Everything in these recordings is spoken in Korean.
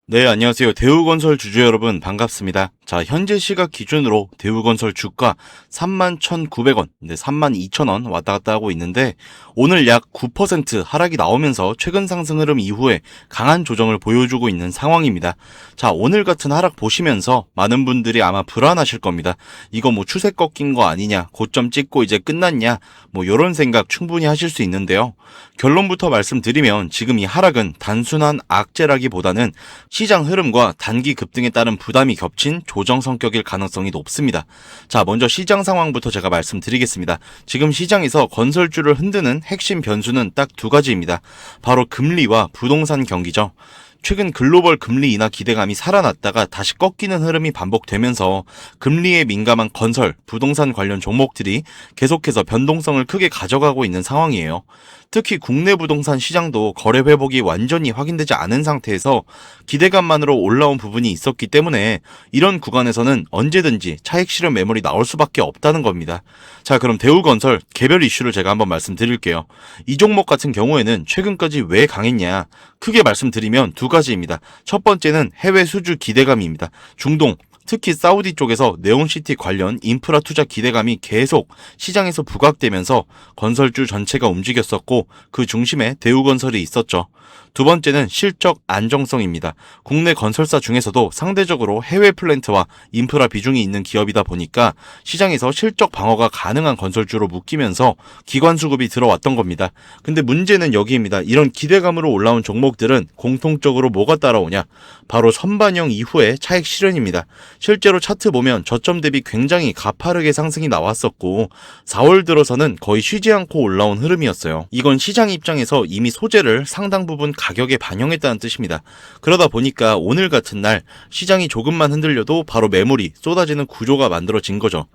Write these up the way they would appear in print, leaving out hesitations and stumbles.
네, 안녕하세요. 대우건설 주주 여러분 반갑습니다. 자, 현재 시각 기준으로 대우건설 주가 31,900원, 32,000원 왔다 갔다 하고 있는데 오늘 약 9% 하락이 나오면서 최근 상승 흐름 이후에 강한 조정을 보여주고 있는 상황입니다. 자, 오늘 같은 하락 보시면서 많은 분들이 아마 불안하실 겁니다. 이거 뭐 추세 꺾인 거 아니냐, 고점 찍고 이제 끝났냐, 뭐 이런 생각 충분히 하실 수 있는데요. 결론부터 말씀드리면 지금 이 하락은 단순한 악재라기보다는 시장 흐름과 단기 급등에 따른 부담이 겹친 조정 성격일 가능성이 높습니다. 자, 먼저 시장 상황부터 제가 말씀드리겠습니다. 지금 시장에서 건설주를 흔드는 핵심 변수는 딱 두 가지입니다. 바로 금리와 부동산 경기죠. 최근 글로벌 금리 인하 기대감이 살아났다가 다시 꺾이는 흐름이 반복되면서 금리에 민감한 건설, 부동산 관련 종목들이 계속해서 변동성을 크게 가져가고 있는 상황이에요. 특히 국내 부동산 시장도 거래 회복이 완전히 확인되지 않은 상태에서 기대감만으로 올라온 부분이 있었기 때문에 이런 구간에서는 언제든지 차익 실현 매물이 나올 수밖에 없다는 겁니다. 자, 그럼 대우건설 개별 이슈를 제가 한번 말씀드릴게요. 이 종목 같은 경우에는 최근까지 왜 강했냐? 크게 말씀드리면 두 가지입니다. 첫 번째는 해외 수주 기대감입니다. 중동, 특히 사우디 쪽에서 네온시티 관련 인프라 투자 기대감이 계속 시장에서 부각되면서 건설주 전체가 움직였었고 그 중심에 대우건설이 있었죠. 두 번째는 실적 안정성입니다. 국내 건설사 중에서도 상대적으로 해외 플랜트와 인프라 비중이 있는 기업이다 보니까 시장에서 실적 방어가 가능한 건설주로 묶이면서 기관 수급이 들어왔던 겁니다. 근데 문제는 여기입니다. 이런 기대감으로 올라온 종목들은 공통적으로 뭐가 따라오냐? 바로 선반영 이후의 차익 실현입니다. 실제로 차트 보면 저점 대비 굉장히 가파르게 상승이 나왔었고 4월 들어서는 거의 쉬지 않고 올라온 흐름이었어요. 이건 시장 입장에서 이미 소재를 상당 부분 가격에 반영했다는 뜻입니다. 그러다 보니까 오늘 같은 날 시장이 조금만 흔들려도 바로 매물이 쏟아지는 구조가 만들어진 거죠.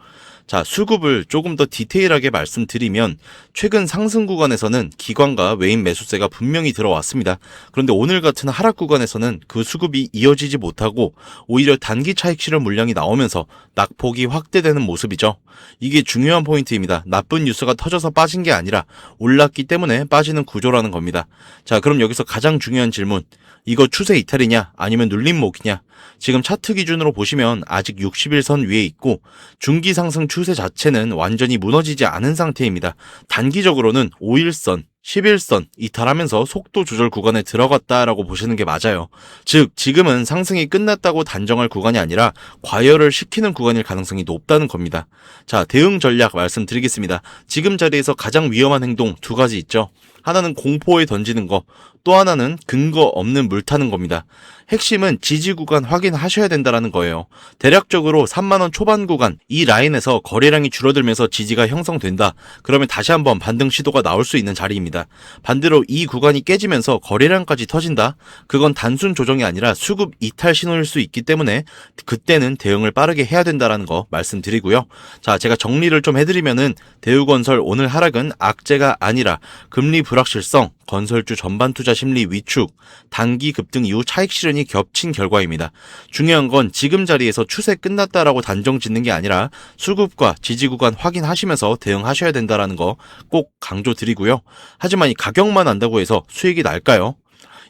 자, 수급을 조금 더 디테일하게 말씀드리면 최근 상승 구간에서는 기관과 외인 매수세가 분명히 들어왔습니다. 그런데 오늘 같은 하락 구간에서는 그 수급이 이어지지 못하고 오히려 단기 차익 실현 물량이 나오면서 낙폭이 확대되는 모습이죠. 이게 중요한 포인트입니다. 나쁜 뉴스가 터져서 빠진 게 아니라 올랐기 때문에 빠지는 구조라는 겁니다. 자, 그럼 여기서 가장 중요한 질문. 이거 추세 이탈이냐 아니면 눌림목이냐? 지금 차트 기준으로 보시면 아직 60일선 위에 있고 중기 상승 추세 자체는 완전히 무너지지 않은 상태입니다. 단기적으로는 5일선, 11선 이탈하면서 속도 조절 구간에 들어갔다라고 보시는 게 맞아요. 즉 지금은 상승이 끝났다고 단정할 구간이 아니라 과열을 시키는 구간일 가능성이 높다는 겁니다. 자, 대응 전략 말씀드리겠습니다. 지금 자리에서 가장 위험한 행동 두 가지 있죠. 하나는 공포에 던지는 거, 또 하나는 근거 없는 물 타는 겁니다. 핵심은 지지 구간 확인하셔야 된다는 거예요. 대략적으로 3만원 초반 구간, 이 라인에서 거래량이 줄어들면서 지지가 형성된다. 그러면 다시 한번 반등 시도가 나올 수 있는 자리입니다. 반대로 이 구간이 깨지면서 거래량까지 터진다? 그건 단순 조정이 아니라 수급 이탈 신호일 수 있기 때문에 그때는 대응을 빠르게 해야 된다는 거 말씀드리고요. 자, 제가 정리를 좀 해드리면은 대우건설 오늘 하락은 악재가 아니라 금리 불확실성, 건설주 전반 투자 심리 위축, 단기 급등 이후 차익 실현이 겹친 결과입니다. 중요한 건 지금 자리에서 추세 끝났다라고 단정 짓는 게 아니라 수급과 지지 구간 확인하시면서 대응하셔야 된다는 거 꼭 강조드리고요. 하지만 이 가격만 안다고 해서 수익이 날까요?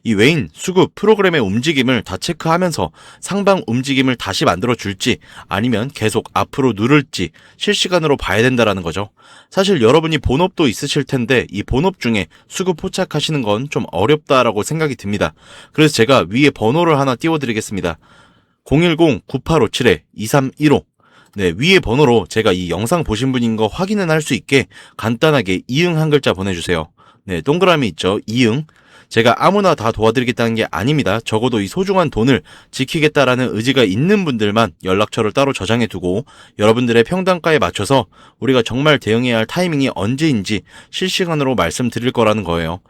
이 외인, 수급, 프로그램의 움직임을 다 체크하면서 상방 움직임을 다시 만들어줄지 아니면 계속 앞으로 누를지 실시간으로 봐야 된다는 거죠. 사실 여러분이 본업도 있으실 텐데 이 본업 중에 수급 포착하시는 건 좀 어렵다라고 생각이 듭니다. 그래서 제가 위에 번호를 하나 띄워드리겠습니다. 010-9857-2315 네, 위에 번호로 제가 이 영상 보신 분인 거 확인은 할 수 있게 간단하게 이응 한 글자 보내주세요. 네, 동그라미 있죠? 이응. 제가 아무나 다 도와드리겠다는 게 아닙니다. 적어도 이 소중한 돈을 지키겠다라는 의지가 있는 분들만 연락처를 따로 저장해두고 여러분들의 평단가에 맞춰서 우리가 정말 대응해야 할 타이밍이 언제인지 실시간으로 말씀드릴 거라는 거예요.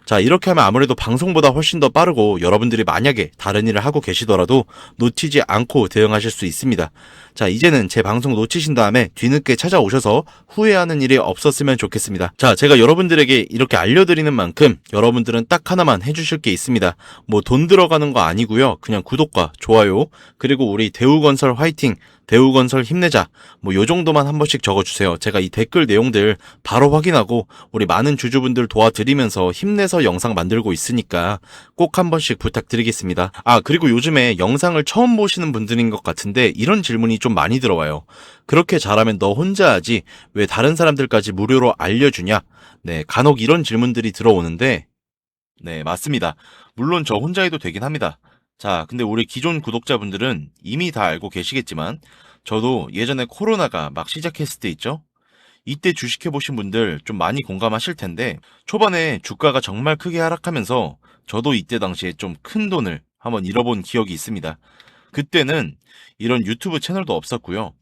자, 이렇게 하면 아무래도 방송보다 훨씬 더 빠르고 여러분들이 만약에 다른 일을 하고 계시더라도 놓치지 않고 대응하실 수 있습니다. 자, 이제는 제 방송 놓치신 다음에 뒤늦게 찾아오셔서 후회하는 일이 없었으면 좋겠습니다. 자, 제가 여러분들에게 이렇게 알려드리는 만큼 여러분들은 딱 하나만 해주실 게 있습니다. 뭐 돈 들어가는 거 아니고요. 그냥 구독과 좋아요, 그리고 우리 대우건설 화이팅 대우건설 힘내자. 뭐 요 정도만 한 번씩 적어주세요. 제가 이 댓글 내용들 바로 확인하고 우리 많은 주주분들 도와드리면서 힘내서 영상 만들고 있으니까 꼭 한 번씩 부탁드리겠습니다. 아, 그리고 요즘에 영상을 처음 보시는 분들인 것 같은데 이런 질문이 좀 많이 들어와요. 그렇게 잘하면 너 혼자 하지 왜 다른 사람들까지 무료로 알려주냐? 네, 간혹 이런 질문들이 들어오는데 네, 맞습니다. 물론 저 혼자 해도 되긴 합니다. 자, 근데 우리 기존 구독자분들은 이미 다 알고 계시겠지만, 저도 예전에 코로나가 막 시작했을 때 있죠? 이때 주식해보신 분들 좀 많이 공감하실 텐데, 초반에 주가가 정말 크게 하락하면서, 저도 이때 당시에 좀 큰 돈을 한번 잃어본 기억이 있습니다. 그때는 이런 유튜브 채널도 없었고요.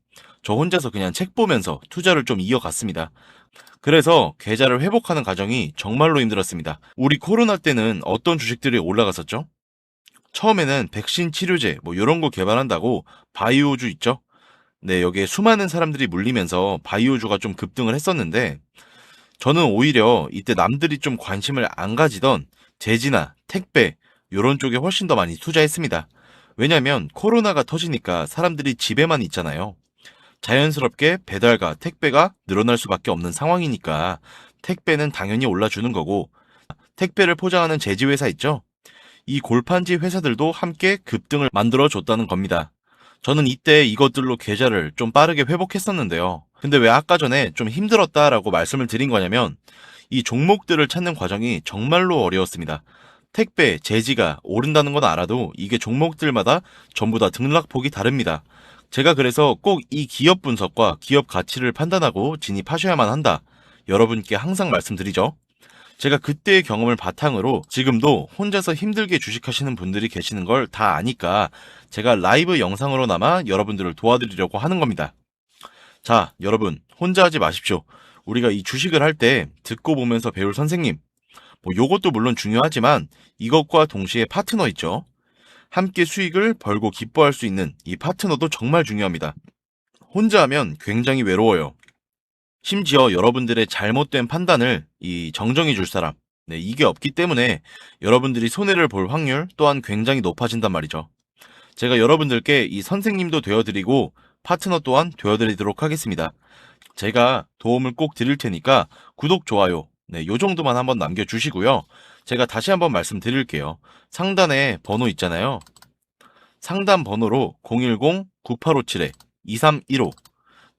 저 혼자서 그냥 책 보면서 투자를 좀 이어갔습니다. 그래서 계좌를 회복하는 과정이 정말로 힘들었습니다. 우리 코로나 때는 어떤 주식들이 올라갔었죠? 처음에는 백신 치료제 뭐 이런 거 개발한다고 바이오주 있죠? 네, 여기에 수많은 사람들이 물리면서 바이오주가 좀 급등을 했었는데 저는 오히려 이때 남들이 좀 관심을 안 가지던 제지나 택배 이런 쪽에 훨씬 더 많이 투자했습니다. 왜냐면 코로나가 터지니까 사람들이 집에만 있잖아요. 자연스럽게 배달과 택배가 늘어날 수밖에 없는 상황이니까 택배는 당연히 올라주는 거고 택배를 포장하는 제지회사 있죠? 이 골판지 회사들도 함께 급등을 만들어 줬다는 겁니다. 저는 이때 이것들로 계좌를 좀 빠르게 회복했었는데요. 근데 왜 아까 전에 좀 힘들었다라고 말씀을 드린 거냐면 이 종목들을 찾는 과정이 정말로 어려웠습니다. 택배, 제지가 오른다는 건 알아도 이게 종목들마다 전부 다 등락폭이 다릅니다. 제가 그래서 꼭 이 기업 분석과 기업 가치를 판단하고 진입하셔야만 한다. 여러분께 항상 말씀드리죠. 제가 그때의 경험을 바탕으로 지금도 혼자서 힘들게 주식하시는 분들이 계시는 걸 다 아니까 제가 라이브 영상으로나마 여러분들을 도와드리려고 하는 겁니다. 자, 여러분 혼자 하지 마십시오. 우리가 이 주식을 할 때 듣고 보면서 배울 선생님, 뭐 요것도 물론 중요하지만 이것과 동시에 파트너 있죠. 함께 수익을 벌고 기뻐할 수 있는 이 파트너도 정말 중요합니다. 혼자 하면 굉장히 외로워요. 심지어 여러분들의 잘못된 판단을 이 정정해 줄 사람, 네, 이게 없기 때문에 여러분들이 손해를 볼 확률 또한 굉장히 높아진단 말이죠. 제가 여러분들께 이 선생님도 되어드리고 파트너 또한 되어드리도록 하겠습니다. 제가 도움을 꼭 드릴 테니까 구독, 좋아요, 네, 요 정도만 한번 남겨주시고요. 제가 다시 한번 말씀드릴게요. 상단에 번호 있잖아요. 상단 번호로 010-9857-2315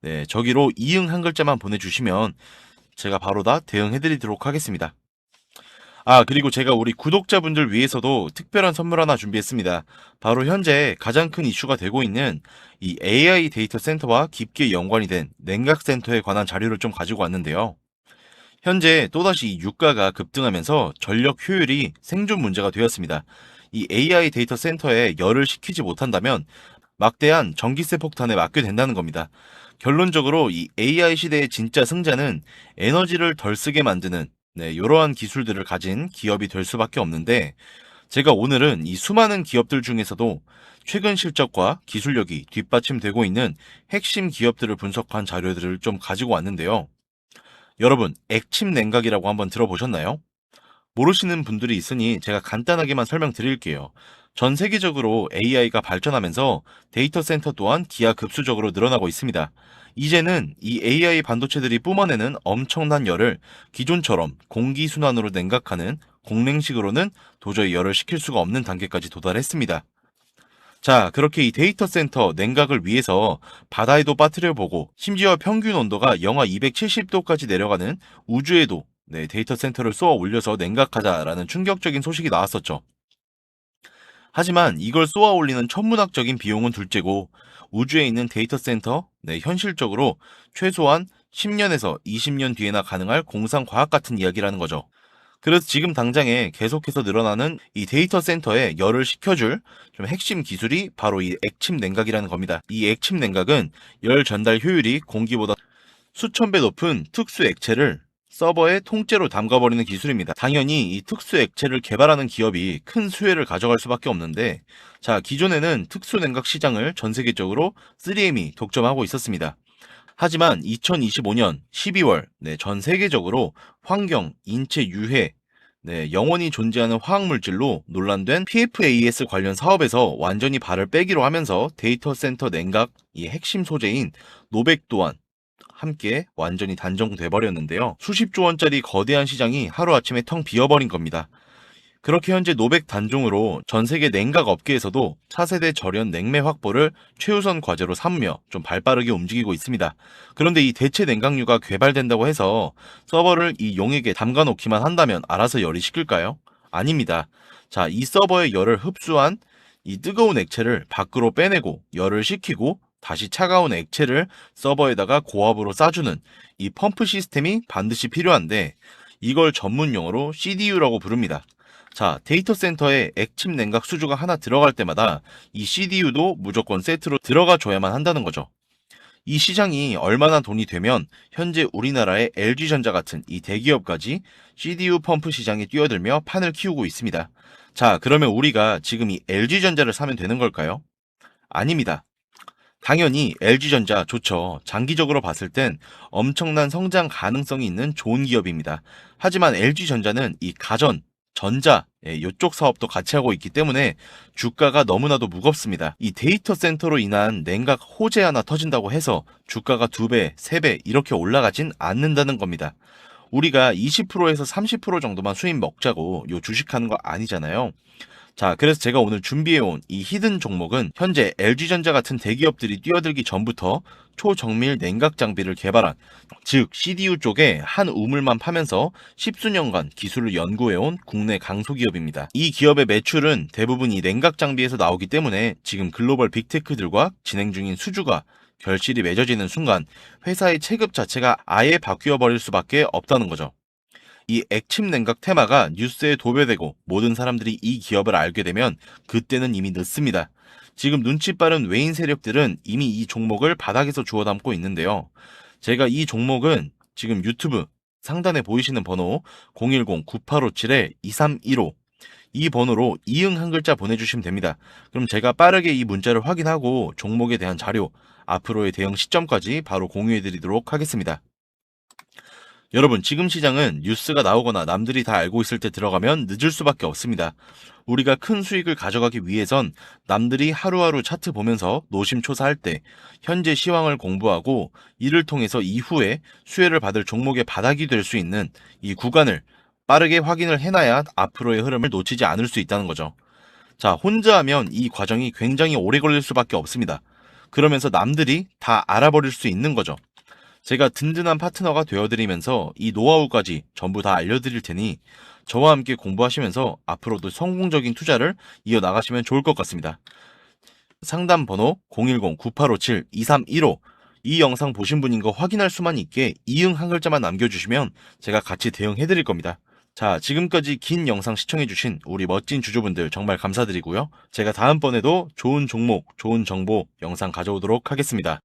네, 저기로 이응 한 글자만 보내주시면 제가 바로 다 대응해드리도록 하겠습니다. 아, 그리고 제가 우리 구독자분들 위해서도 특별한 선물 하나 준비했습니다. 바로 현재 가장 큰 이슈가 되고 있는 이 AI 데이터 센터와 깊게 연관이 된 냉각 센터에 관한 자료를 좀 가지고 왔는데요. 현재 또다시 이 유가가 급등하면서 전력 효율이 생존 문제가 되었습니다. 이 AI 데이터 센터에 열을 식히지 못한다면 막대한 전기세 폭탄에 맞게 된다는 겁니다. 결론적으로 이 AI 시대의 진짜 승자는 에너지를 덜 쓰게 만드는 이러한 기술들을 가진 기업이 될 수밖에 없는데 제가 오늘은 이 수많은 기업들 중에서도 최근 실적과 기술력이 뒷받침되고 있는 핵심 기업들을 분석한 자료들을 좀 가지고 왔는데요. 여러분, 액침 냉각이라고 한번 들어보셨나요? 모르시는 분들이 있으니 제가 간단하게만 설명드릴게요. 전 세계적으로 AI가 발전하면서 데이터 센터 또한 기하급수적으로 늘어나고 있습니다. 이제는 이 AI 반도체들이 뿜어내는 엄청난 열을 기존처럼 공기순환으로 냉각하는 공냉식으로는 도저히 열을 식힐 수가 없는 단계까지 도달했습니다. 자, 그렇게 이 데이터 센터 냉각을 위해서 바다에도 빠뜨려보고 심지어 평균 온도가 영하 270도까지 내려가는 우주에도 데이터 센터를 쏘아 올려서 냉각하자라는 충격적인 소식이 나왔었죠. 하지만 이걸 쏘아 올리는 천문학적인 비용은 둘째고 우주에 있는 데이터 센터, 현실적으로 최소한 10년에서 20년 뒤에나 가능할 공상과학 같은 이야기라는 거죠. 그래서 지금 당장에 계속해서 늘어나는 이 데이터 센터에 열을 식혀줄 좀 핵심 기술이 바로 이 액침 냉각이라는 겁니다. 이 액침 냉각은 열 전달 효율이 공기보다 수천 배 높은 특수 액체를 서버에 통째로 담가버리는 기술입니다. 당연히 이 특수 액체를 개발하는 기업이 큰 수혜를 가져갈 수밖에 없는데 자, 기존에는 특수 냉각 시장을 전 세계적으로 3M이 독점하고 있었습니다. 하지만 2025년 12월 전 세계적으로 환경, 인체 유해, 네, 영원히 존재하는 화학물질로 논란된 PFAS 관련 사업에서 완전히 발을 빼기로 하면서 데이터 센터 냉각 이 핵심 소재인 노백 또한 함께 완전히 단종돼 버렸는데요. 수십조 원짜리 거대한 시장이 하루아침에 텅 비어버린 겁니다. 그렇게 현재 노백 단종으로 전 세계 냉각 업계에서도 차세대 절연 냉매 확보를 최우선 과제로 삼으며 좀 발빠르게 움직이고 있습니다. 그런데 이 대체 냉각류가 개발된다고 해서 서버를 이 용액에 담가 놓기만 한다면 알아서 열이 식을까요? 아닙니다. 자, 이 서버의 열을 흡수한 이 뜨거운 액체를 밖으로 빼내고 열을 식히고 다시 차가운 액체를 서버에다가 고압으로 쏴주는 이 펌프 시스템이 반드시 필요한데 이걸 전문 용어로 CDU라고 부릅니다. 자, 데이터 센터에 액침 냉각 수주가 하나 들어갈 때마다 이 CDU도 무조건 세트로 들어가 줘야만 한다는 거죠. 이 시장이 얼마나 돈이 되면 현재 우리나라의 LG전자 같은 이 대기업까지 CDU 펌프 시장에 뛰어들며 판을 키우고 있습니다. 자, 그러면 우리가 지금 이 LG전자를 사면 되는 걸까요? 아닙니다. 당연히 LG전자 좋죠. 장기적으로 봤을 땐 엄청난 성장 가능성이 있는 좋은 기업입니다. 하지만 LG전자는 이 가전, 전자, 이쪽 사업도 같이 하고 있기 때문에 주가가 너무나도 무겁습니다. 이 데이터 센터로 인한 냉각 호재 하나 터진다고 해서 주가가 2배, 3배 이렇게 올라가진 않는다는 겁니다. 우리가 20%에서 30% 정도만 수익 먹자고 요 주식하는 거 아니잖아요. 자, 그래서 제가 오늘 준비해온 이 히든 종목은 현재 LG전자 같은 대기업들이 뛰어들기 전부터 초정밀 냉각 장비를 개발한, 즉 CDU 쪽에 한 우물만 파면서 십수년간 기술을 연구해온 국내 강소기업입니다. 이 기업의 매출은 대부분 이 냉각 장비에서 나오기 때문에 지금 글로벌 빅테크들과 진행 중인 수주가 결실이 맺어지는 순간 회사의 체급 자체가 아예 바뀌어 버릴 수밖에 없다는 거죠. 이 액침 냉각 테마가 뉴스에 도배되고 모든 사람들이 이 기업을 알게 되면 그때는 이미 늦습니다. 지금 눈치 빠른 외인 세력들은 이미 이 종목을 바닥에서 주워 담고 있는데요. 제가 이 종목은 지금 유튜브 상단에 보이시는 번호 010-9857-2315 이 번호로 이응 한 글자 보내주시면 됩니다. 그럼 제가 빠르게 이 문자를 확인하고 종목에 대한 자료, 앞으로의 대응 시점까지 바로 공유해드리도록 하겠습니다. 여러분, 지금 시장은 뉴스가 나오거나 남들이 다 알고 있을 때 들어가면 늦을 수밖에 없습니다. 우리가 큰 수익을 가져가기 위해선 남들이 하루하루 차트 보면서 노심초사할 때 현재 시황을 공부하고 이를 통해서 이후에 수혜를 받을 종목의 바닥이 될 수 있는 이 구간을 빠르게 확인을 해놔야 앞으로의 흐름을 놓치지 않을 수 있다는 거죠. 자, 혼자 하면 이 과정이 굉장히 오래 걸릴 수밖에 없습니다. 그러면서 남들이 다 알아버릴 수 있는 거죠. 제가 든든한 파트너가 되어드리면서 이 노하우까지 전부 다 알려드릴 테니 저와 함께 공부하시면서 앞으로도 성공적인 투자를 이어나가시면 좋을 것 같습니다. 상담 번호 010-9857-2315 이 영상 보신 분인 거 확인할 수만 있게 이응 한 글자만 남겨주시면 제가 같이 대응해드릴 겁니다. 자, 지금까지 긴 영상 시청해주신 우리 멋진 주주분들 정말 감사드리고요. 제가 다음번에도 좋은 종목, 좋은 정보 영상 가져오도록 하겠습니다.